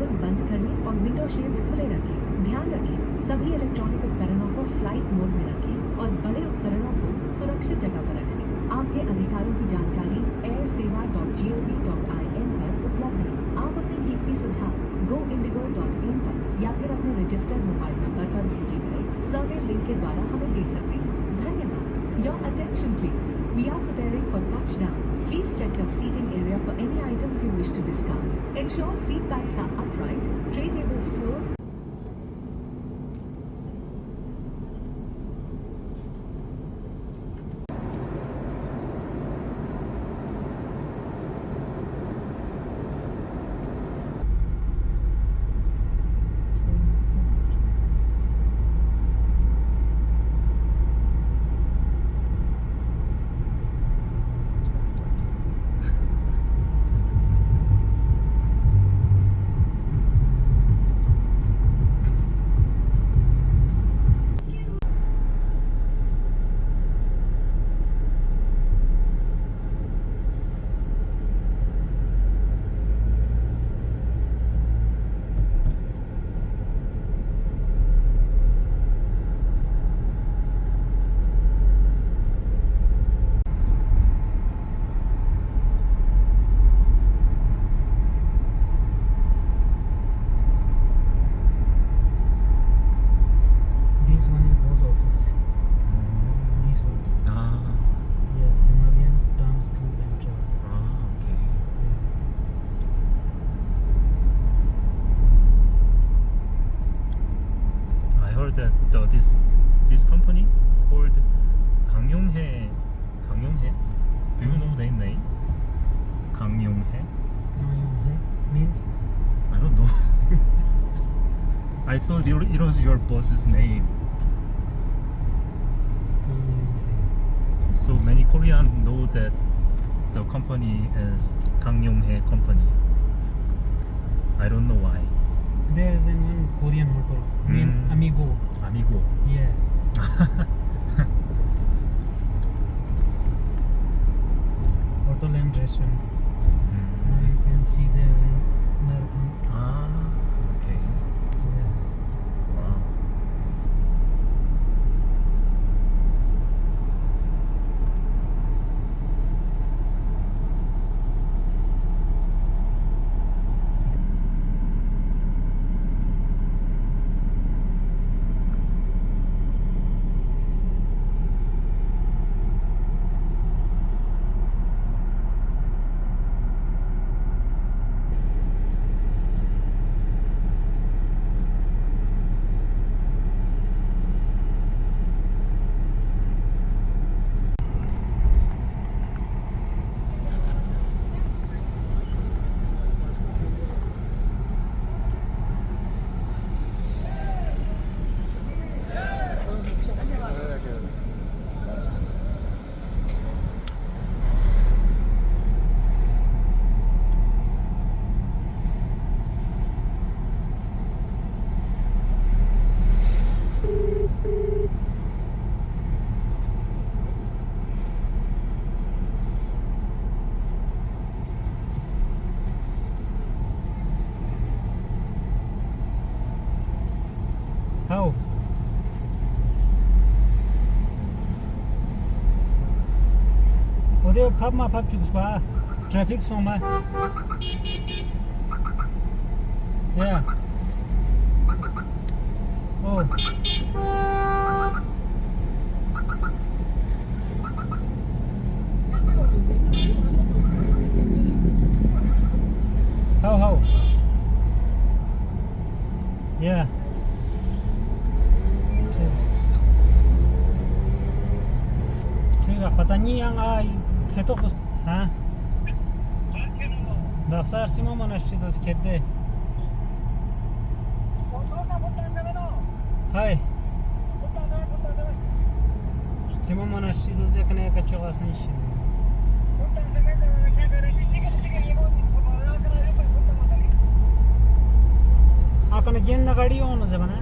केबल बंद करने और विंडो शील्ड्स खुले रखें। ध्यान रखें, सभी इलेक्ट्रॉनिक उपकरणों को फ्लाइट मोड में रखें और बड़े उपकरणों को सुरक्षित जगह पर रखें। आपके अधिकारों की जानकारी airsewa.gov.in पर उपलब्ध है। आप अपने कीमती सुझाव goindigo.in पर या फिर अपने रजिस्टर्ड मोबाइल नंबर पर भेजे गए सर्वे लिंक के द्वारा हमें दे सकते हैं। धन्यवाद। Your attention please. We are preparing for touchdown. Please check your seating area for any items you wish to discard. Ensure seat backs are upright, tray tables closed. This one is boss office. This one. Ah, Yeah, Himalayan Times Tour and Travel. okay. I heard that this company called 강용해. Do you know their name? 강용해? Means I don't know. I thought it was your boss's name. So many Koreans know that the company is 강용해 company. I don't know why. there is one Korean hotel named Amigo. Amigo. Yeah. Hotel and restaurant. Now you can see there is a marathon. Ah, okay. Yeah. Wow. How? 어디 밥 주고 봐. 트래픽 소마. Yeah. Oh. How? Yeah. पता नहीं खेतों को हाँ दक्षार सीमा मनस्ट्री तो खेत दे हाय सीमा मनस्ट्री तो जे कने का चौगास नहीं शी आकने गेन ना गाड़ी होनो जबना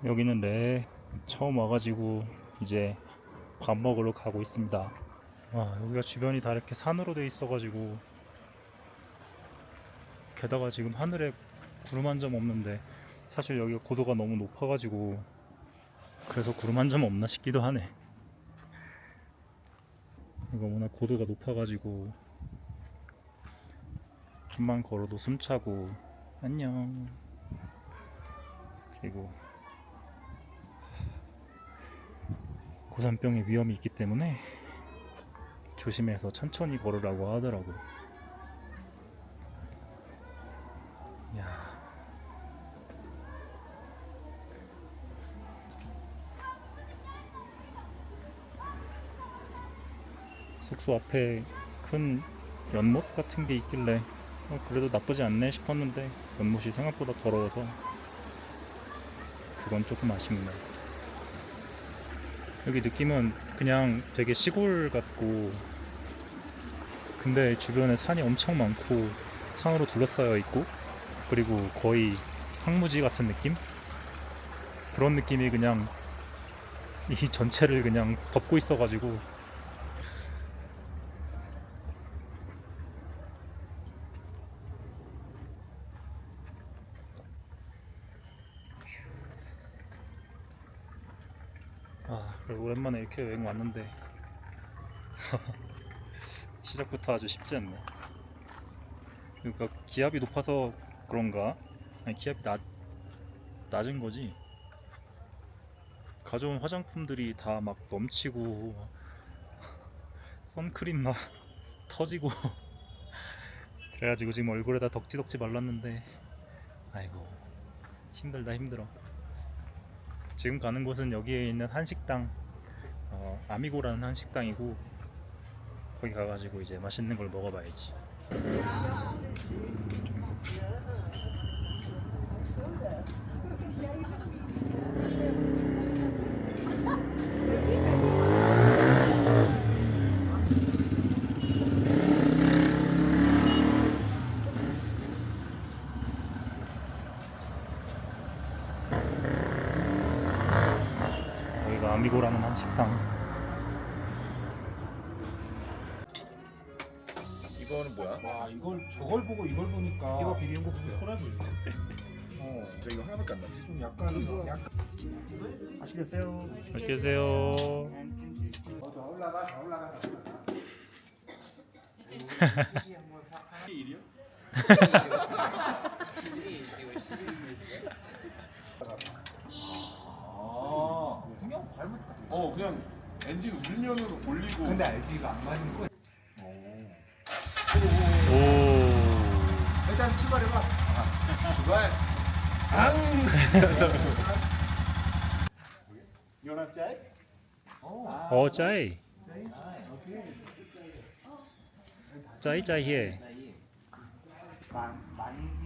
여기는 네 처음 와가지고 이제 밥 먹으러 가고 있습니다. 와, 여기가 주변이 다 이렇게 산으로 돼 있어가지고, 게다가 지금 하늘에 구름 한 점 없는데, 사실 여기가 고도가 너무 높아가지고 그래서 구름 한 점 없나 싶기도 하네. 이거 워낙 고도가 높아가지고 좀만 걸어도 숨차고. 안녕. 그리고 고산병의 위험이 있기 때문에 조심해서 천천히 걸으라고 하더라고. 야, 숙소 앞에 큰 연못 같은 게 있길래 그래도 나쁘지 않네 싶었는데 연못이 생각보다 더러워서 그건 조금 아쉽네. 여기 느낌은 그냥 되게 시골 같고, 근데 주변에 산이 엄청 많고 산으로 둘러싸여 있고, 그리고 거의 황무지 같은 느낌? 그런 느낌이 그냥 이 전체를 그냥 덮고 있어가지고. 그래 오랜만에 이렇게 여행 왔는데 시작부터 아주 쉽지 않네. 그러니까 기압이 높아서 그런가? 아니, 기압이 낮은 거지. 가져온 화장품들이 다 막 넘치고 선크림 막 터지고 그래가지고 지금 얼굴에다 덕지덕지 말랐는데, 아이고 힘들다 힘들어. 지금 가는 곳은 여기에 있는 한식당, 아미고라는 한식당이고, 거기 가가지고 이제 맛있는 걸 먹어봐야지. 여기가 아미고라는 한식당. 이거는 뭐야? 와 이걸 저걸 보고 이걸 보니까 이거 비빔국수야. 소라불. 근데 이거 하나밖에 안 났지? 좀 약간 맛있게 드세요. 맛있게 드세요. 더 올라가 더 올라가. 스시 한번 사. 일이요? 그냥 발목 같은. 그냥 엔진 울면으로 올리고. 근데 알지 이거 안 맞는 거. 오. 일단 출발해봐. 출발. 연합 짜이? 짜이. 짜이 짜이해. 만